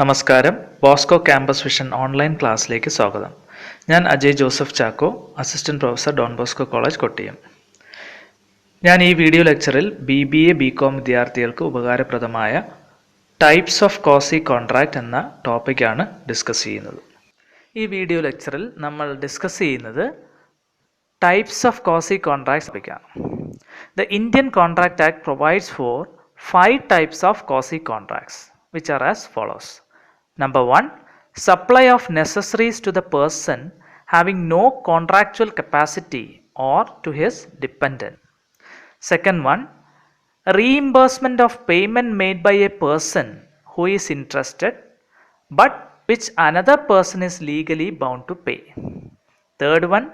നമസ്കാരം. Bosco campus vision online ക്ലാസ്സിലേക്ക് സ്വാഗതം. ഞാൻ Ajay Joseph Chacko, assistant professor Don Bosco college Kottiyam. ഞാൻ ഈ വീഡിയോ ലെക്ചറിൽ BBA BCom വിദ്യാർത്ഥികൾക്ക് ഉപകാരപ്രദമായ ടൈപ്സ് ഓഫ് കോസി കോൺട്രാക്റ്റ് എന്ന ടോപ്പിക്കാണ് ഡിസ്കസ് ചെയ്യുന്നത്. ഈ വീഡിയോ ലെക്ചറിൽ നമ്മൾ ഡിസ്കസ് ചെയ്യുന്നത് ടൈപ്സ് ഓഫ് കോസി കോൺട്രാക്ട്സ് ടോപ്പിക്കാണ്. The Indian Contract Act provides for 5 types of quasi contracts, which are as follows. Number 1, supply of necessaries to the person having no contractual capacity or to his dependent. Second one, reimbursement of payment made by a person who is interested but which another person is legally bound to pay. Third one,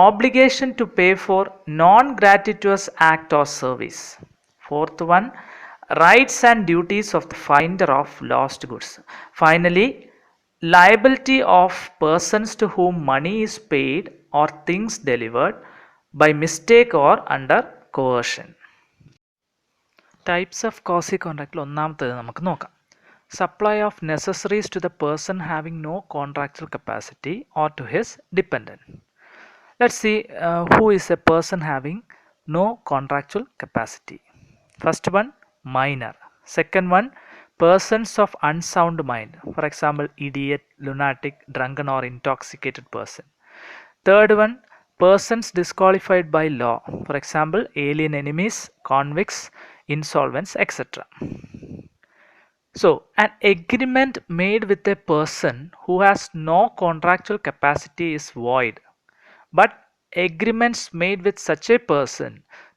obligation to pay for non-gratuitous act or service. Fourth one, rights and duties of the finder of lost goods. Finally, liability of persons to whom money is paid or things delivered by mistake or under coercion. Types of quasi contract ഒന്നാമത്തേത് നമുക്ക് നോക്കാം. Supply of necessaries to the person having no contractual capacity or to his dependent. Let's see who is a person having no contractual capacity. First one, minor. Second one, persons of unsound mind. For example, idiot, lunatic, drunken or intoxicated person. Third one, persons disqualified by law. For example, alien enemies, convicts, insolvents, etc. So, an agreement made with a person who has no contractual capacity is void. But agreements made with such a person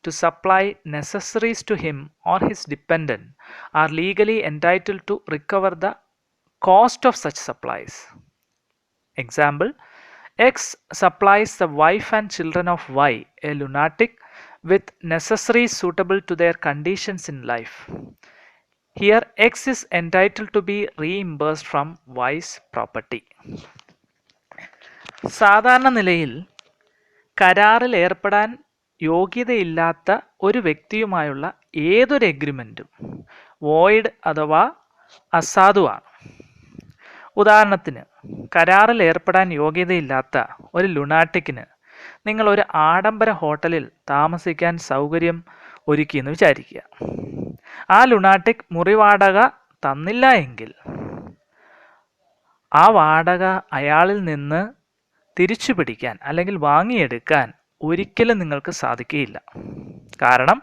to supply necessaries to him or his dependent are legally entitled to recover the cost of such supplies. Example, X supplies the wife and children of Y, a lunatic, with necessaries suitable to their conditions in life. Here, X is entitled to be reimbursed from Y's property. സാധാരണ നിലയിൽ കരാറിൽ ഏർപ്പെടാൻ യോഗ്യതയില്ലാത്ത ഒരു വ്യക്തിയുമായുള്ള ഏതൊരു എഗ്രിമെൻറ്റും void അഥവാ അസാധുവാണ്. ഉദാഹരണത്തിന്, കരാറിൽ ഏർപ്പെടാൻ യോഗ്യതയില്ലാത്ത ഒരു ലുനാറ്റിക്കിന് നിങ്ങളൊരു ആഡംബര ഹോട്ടലിൽ താമസിക്കാൻ സൗകര്യം ഒരുക്കിയെന്ന് വിചാരിക്കുക. ആ ലുനാറ്റിക് മുറി വാടക തന്നില്ല എങ്കിൽ ആ വാടക അയാളിൽ നിന്ന് തിരിച്ചു പിടിക്കാൻ അല്ലെങ്കിൽ വാങ്ങിയെടുക്കാൻ ഒരിക്കലും നിങ്ങൾക്ക് സാധിക്കുകയില്ല. കാരണം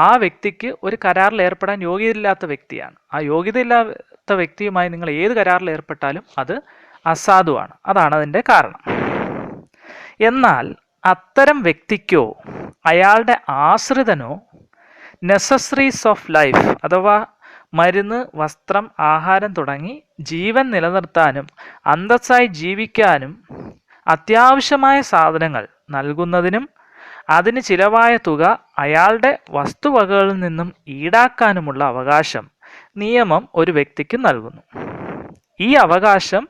ആ വ്യക്തിക്ക് ഒരു കരാറിൽ ഏർപ്പെടാൻ യോഗ്യതയില്ലാത്ത വ്യക്തിയാണ്. ആ യോഗ്യതയില്ലാത്ത വ്യക്തിയുമായി നിങ്ങൾ ഏത് കരാറിൽ ഏർപ്പെട്ടാലും അത് അസാധുവാണ്. അതാണ് അതിൻ്റെ കാരണം. എന്നാൽ അത്തരം വ്യക്തിക്കോ അയാളുടെ ആശ്രിതനോ നെസസറീസ് ഓഫ് ലൈഫ് അഥവാ മരുന്ന്, വസ്ത്രം, ആഹാരം തുടങ്ങി ജീവൻ നിലനിർത്താനും അന്തസ്സായി ജീവിക്കാനും അത്യാവശ്യമായ സാധനങ്ങൾ നൽകുന്നതിനും അതിന് ചിലവായ തുക അയാളുടെ വസ്തുവകകളിൽ നിന്നും ഈടാക്കാനുമുള്ള അവകാശം നിയമം ഒരു വ്യക്തിക്ക് നൽകുന്നു. ഈ അവകാശം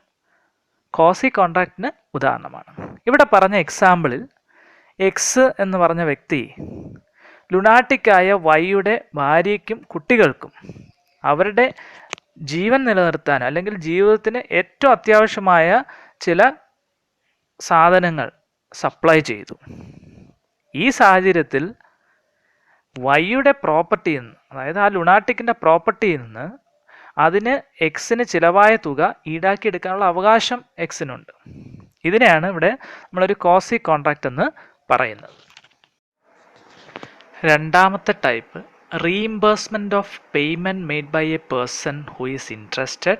കോസി കോൺട്രാക്റ്റിന് ഉദാഹരണമാണ്. ഇവിടെ പറഞ്ഞ എക്സാമ്പിളിൽ എക്സ് എന്ന് പറഞ്ഞ വ്യക്തി ലുനാറ്റിക്കായ വൈയുടെ ഭാര്യയ്ക്കും കുട്ടികൾക്കും അവരുടെ ജീവൻ നിലനിർത്താൻ അല്ലെങ്കിൽ ജീവിതത്തിന് ഏറ്റവും അത്യാവശ്യമായ ചില സാധനങ്ങൾ സപ്ലൈ ചെയ്തു. ഈ സാഹചര്യത്തിൽ വൈയുടെ പ്രോപ്പർട്ടിയിൽ നിന്ന്, അതായത് ആ ലുനാറ്റിക്കിൻ്റെ പ്രോപ്പർട്ടിയിൽ നിന്ന് അതിന് എക്സിന് ചിലവായ തുക ഈടാക്കിയെടുക്കാനുള്ള അവകാശം എക്സിനുണ്ട്. ഇതിനെയാണ് ഇവിടെ നമ്മളൊരു കോസി കോൺട്രാക്റ്റ് എന്ന് പറയുന്നത്. രണ്ടാമത്തെ type, reimbursement of payment made by a person who is interested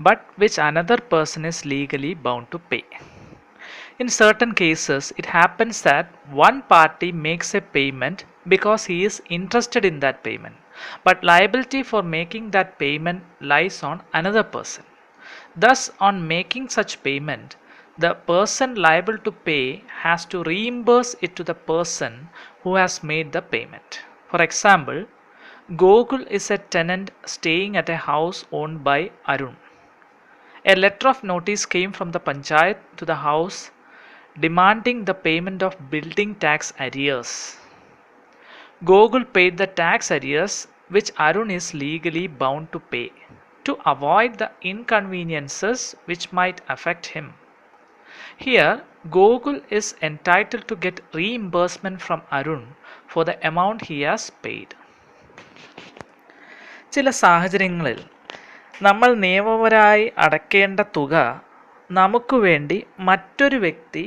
but which another person is legally bound to pay. In certain cases, it happens that one party makes a payment because he is interested in that payment, but liability for making that payment lies on another person. Thus, on making such payment, the person liable to pay has to reimburse it to the person who has made the payment. For example, Gokul is a tenant staying at a house owned by Arun. A letter of notice came from the panchayat to the house demanding the payment of building tax arrears. Gokul paid the tax arrears which Arun is legally bound to pay to avoid the inconveniences which might affect him. Here, Gokul is entitled to get reimbursement from Arun for the amount he has paid. ചില സാഹചര്യങ്ങളിൽ നമ്മൾ നിയമപരമായി അടയ്ക്കേണ്ട തുക നമുക്ക് വേണ്ടി മറ്റൊരു വ്യക്തി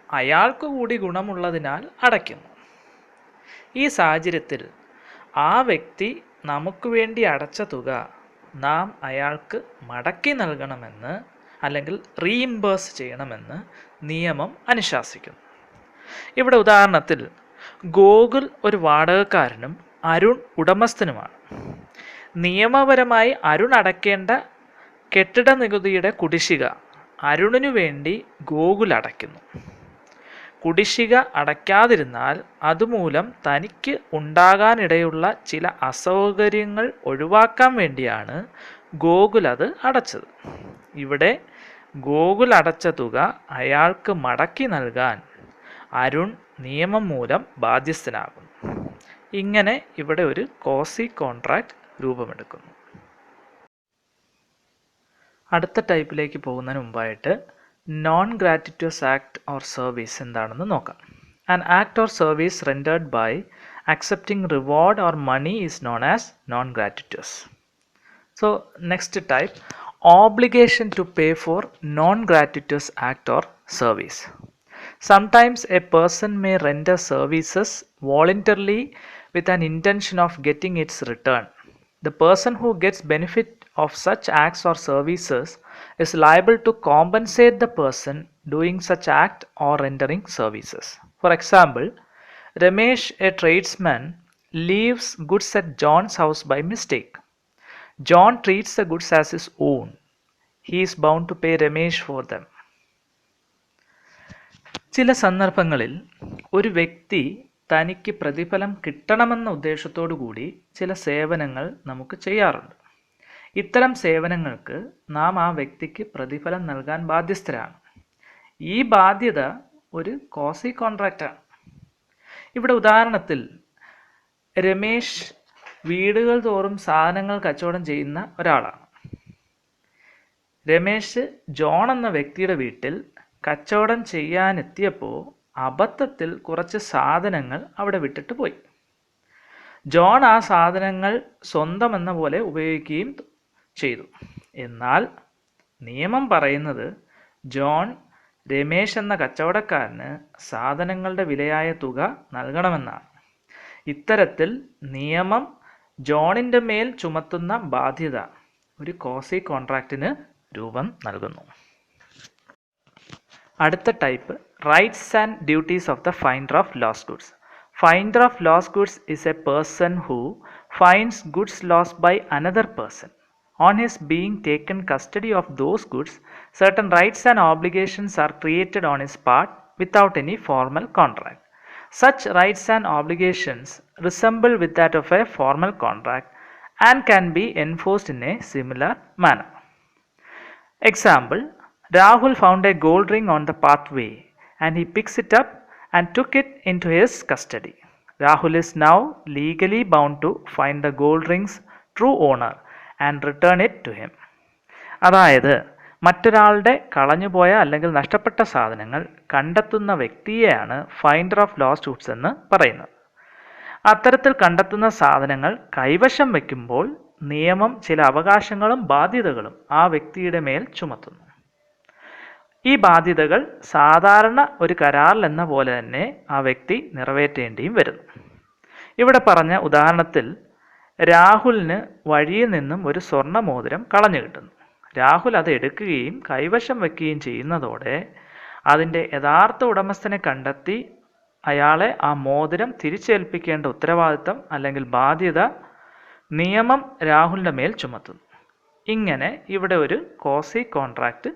അയാൾക്ക് കൂടി ഗുണമുള്ളതിനാൽ അടയ്ക്കുന്നു. ഈ സാഹചര്യത്തിൽ ആ വ്യക്തി നമുക്ക് വേണ്ടി അടച്ച തുക നാം അയാൾക്ക് മടക്കി നൽകണമെന്ന് അല്ലെങ്കിൽ റീഇംബേഴ്സ് ചെയ്യണമെന്ന് നിയമം അനുശാസിക്കുന്നു. ഇവിടെ ഉദാഹരണത്തിൽ ഗോകുൽ ഒരു വാടകക്കാരനും അരുൺ ഉടമസ്ഥനുമാണ്. നിയമപരമായി അരുൺ അടയ്ക്കേണ്ട കെട്ടിട നികുതിയുടെ കുടിശ്ശിക അരുണിനു വേണ്ടി ഗോകുൽ അടയ്ക്കുന്നു. കുടിശ്ശിക അടയ്ക്കാതിരുന്നാൽ അതുമൂലം തനിക്ക് ഉണ്ടാകാനിടയുള്ള ചില അസൗകര്യങ്ങൾ ഒഴിവാക്കാൻ വേണ്ടിയാണ് ഗോകുൽ അത് അടച്ചത്. ഇവിടെ ഗോകുൽ അടച്ച തുക അയാൾക്ക് മടക്കി നൽകാൻ അരുൺ നിയമം മൂലം ബാധ്യസ്ഥനാകുന്നു. ഇങ്ങനെ ഇവിടെ ഒരു കോസി കോൺട്രാക്റ്റ് രൂപമെടുക്കുന്നു. അടുത്ത ടൈപ്പിലേക്ക് പോകുന്നതിന് മുമ്പായിട്ട് non gratuitous act or service എന്താണെന്ന് നോക്കാം. An act or service rendered by accepting reward or money is known as non gratuitous. So next type, obligation to pay for non-gratuitous act or service. Sometimes a person may render services voluntarily with an intention of getting its return. The person who gets benefit of such acts or services is liable to compensate the person doing such act or rendering services. For example, Ramesh, a tradesman, leaves goods at John's house by mistake. John treats the goods as his own. He is bound to pay Ramesh for them. ചില സന്ദർഭങ്ങളിൽ ഒരു വ്യക്തി തനിക്ക് പ്രതിഫലം കിട്ടണമെന്ന ഉദ്ദേശത്തോടു കൂടി ചില സേവനങ്ങൾ നമുക്ക് ചെയ്യാറുണ്ട്. ഇത്തരം സേവനങ്ങൾക്ക് നാം ആ വ്യക്തിക്ക് പ്രതിഫലം നൽകാൻ ബാധ്യസ്ഥരാണ്. ഈ ബാധ്യത ഒരു കോസി കോൺട്രാക്റ്റാണ്. ഇവിടെ ഉദാഹരണത്തിൽ രമേശ് വീടുകൾ തോറും സാധനങ്ങൾ കച്ചവടം ചെയ്യുന്ന ഒരാളാണ്. രമേശ് ജോൺ എന്ന വ്യക്തിയുടെ വീട്ടിൽ കച്ചവടം ചെയ്യാനെത്തിയപ്പോൾ അബദ്ധത്തിൽ കുറച്ച് സാധനങ്ങൾ അവിടെ വിട്ടിട്ട് പോയി. ജോൺ ആ സാധനങ്ങൾ സ്വന്തം എന്ന പോലെ ഉപയോഗിക്കുകയും ചെയ്തു. എന്നാൽ നിയമം പറയുന്നത് ജോൺ രമേശ് എന്ന കച്ചവടക്കാരന് സാധനങ്ങളുടെ വിലയായ തുക നൽകണമെന്നാണ്. ഇത്തരത്തിൽ നിയമം ജോണിൻ്റെ മേൽ ചുമത്തുന്ന ബാധ്യത ഒരു കോസി കോൺട്രാക്റ്റിന് രൂപം നൽകുന്നു. അടുത്ത type, rights and duties of the finder of lost goods. Finder of lost goods is a person who finds goods lost by another person. On his being taken custody of those goods, certain rights and obligations are created on his part without any formal contract. Such rights and obligations resemble with that of a formal contract and can be enforced in a similar manner. Example, Rahul found a gold ring on the pathway and he picks it up and took it into his custody. Rahul is now legally bound to find the gold ring's true owner and return it to him. അതായത് മറ്റൊരാളുടെ കളഞ്ഞുപോയ അല്ലെങ്കിൽ നഷ്ടപ്പെട്ട സാധനങ്ങൾ കണ്ടെത്തുന്ന വ്യക്തിയെയാണ് finder of lost goods എന്ന് പറയുന്നത്. അത്തരത്തിൽ കണ്ടെത്തുന്ന സാധനങ്ങൾ കൈവശം വയ്ക്കുമ്പോൾ നിയമം ചില അവകാശങ്ങളും ബാധ്യതകളും ആ വ്യക്തിയുടെ മേൽ ചുമത്തുന്നു. ഈ ബാധ്യതകൾ സാധാരണ ഒരു കരാറിൽ എന്ന പോലെ തന്നെ ആ വ്യക്തി നിറവേറ്റേണ്ടിയും വരുന്നു. ഇവിടെ പറഞ്ഞ ഉദാഹരണത്തിൽ രാഹുലിന് വഴിയിൽ നിന്നും ഒരു സ്വർണ്ണ മോതിരം കളഞ്ഞു കിട്ടുന്നു. രാഹുൽ അത് എടുക്കുകയും കൈവശം വയ്ക്കുകയും ചെയ്യുന്നതോടെ അതിൻ്റെ യഥാർത്ഥ ഉടമസ്ഥനെ കണ്ടെത്തി അയാളെ ആ മോതിരം തിരിച്ചേൽപ്പിക്കേണ്ട ഉത്തരവാദിത്തം അല്ലെങ്കിൽ ബാധ്യത നിയമം രാഹുലിൻ്റെ മേൽ ചുമത്തുന്നു. ഇങ്ങനെ ഇവിടെ ഒരു കോസി കോൺട്രാക്റ്റ്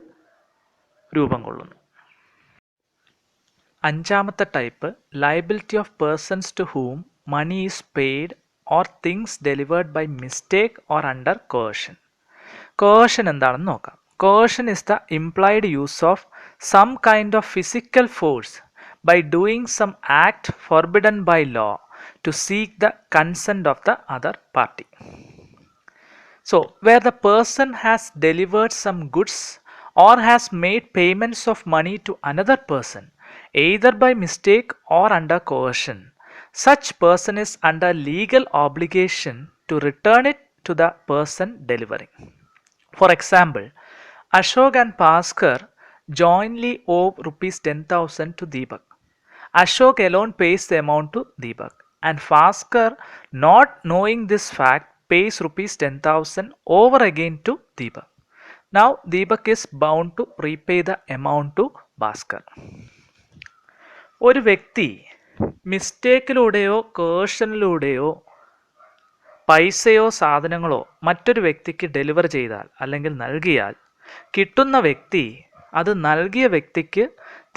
രൂപം കൊള്ളുന്നു. അഞ്ചാമത്തെ type, liability of persons to whom money is paid or things delivered by mistake or under coercion. Coercion എന്താണെന്ന് നോക്കാം. Coercion is the implied use of some kind of physical force by doing some act forbidden by law to seek the consent of the other party. So, where the person has delivered some goods or has made payments of money to another person, either by mistake or under coercion, such person is under legal obligation to return it to the person delivering. For example, Ashok and Bhaskar jointly owe rupees 10,000 to Deepak. Ashok alone pays the amount to Deepak, and Bhaskar, not knowing this fact, pays rupees 10,000 over again to Deepak. Now Deepak is bound to repay the amount to Bhaskar. ഒരു വ്യക്തി മിസ്റ്റേക്കിലൂടെയോ കോഴ്ഷനിലൂടെയോ പൈസയോ സാധനങ്ങളോ മറ്റൊരു വ്യക്തിക്ക് deliver ചെയ്താൽ അല്ലെങ്കിൽ നൽകിയാൽ കിട്ടുന്ന വ്യക്തി അത് നൽകിയ വ്യക്തിക്ക്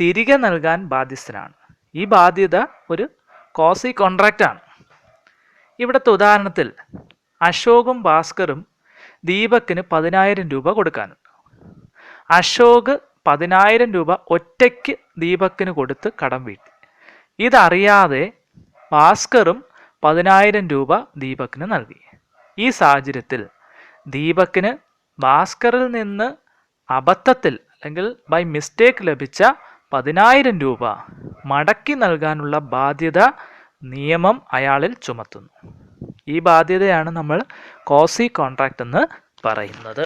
തിരികെ നൽകാൻ ബാധ്യസ്ഥനാണ്. ഈ ബാധ്യത ഒരു കോസി കോൺട്രാക്റ്റാണ്. ഇവിടുത്തെ ഉദാഹരണത്തിൽ അശോകും ഭാസ്കറും ദീപക്കിന് 10,000 രൂപ കൊടുക്കാനുണ്ട്. അശോക് 10,000 രൂപ ഒറ്റയ്ക്ക് ദീപക്കിന് കൊടുത്ത് കടം വീട്ടി. ഇതറിയാതെ ഭാസ്കറും 10,000 രൂപ ദീപക്കിന് നൽകി. ഈ സാഹചര്യത്തിൽ ദീപക്കിന് ഭാസ്കറിൽ നിന്ന് അബദ്ധത്തിൽ അല്ലെങ്കിൽ ബൈ മിസ്റ്റേക്ക് ലഭിച്ച 10,000 രൂപ മടക്കി നൽകാനുള്ള ബാധ്യത നിയമം അയാളിൽ ചുമത്തുന്നു. ഈ ബാധ്യതയാണ് നമ്മൾ കോസി കോൺട്രാക്റ്റ് എന്ന് പറയുന്നത്.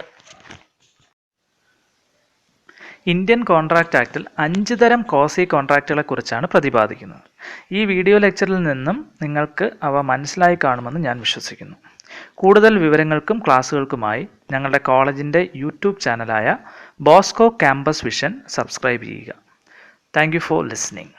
ഇന്ത്യൻ കോൺട്രാക്റ്റ് ആക്ടിൽ 5 തരം കോസി കോൺട്രാക്റ്റുകളെ കുറിച്ചാണ് പ്രതിപാദിക്കുന്നത്. ഈ വീഡിയോ ലെക്ചറിൽ നിന്നും നിങ്ങൾക്ക് അവ മനസ്സിലായി കാണുമെന്ന് ഞാൻ വിശ്വസിക്കുന്നു. കൂടുതൽ വിവരങ്ങൾക്കും ക്ലാസ്സുകൾക്കുമായി ഞങ്ങളുടെ കോളേജിൻ്റെ യൂട്യൂബ് ചാനലായ ബോസ്കോ ക്യാമ്പസ് വിഷൻ സബ്സ്ക്രൈബ് ചെയ്യുക. Thank you for listening.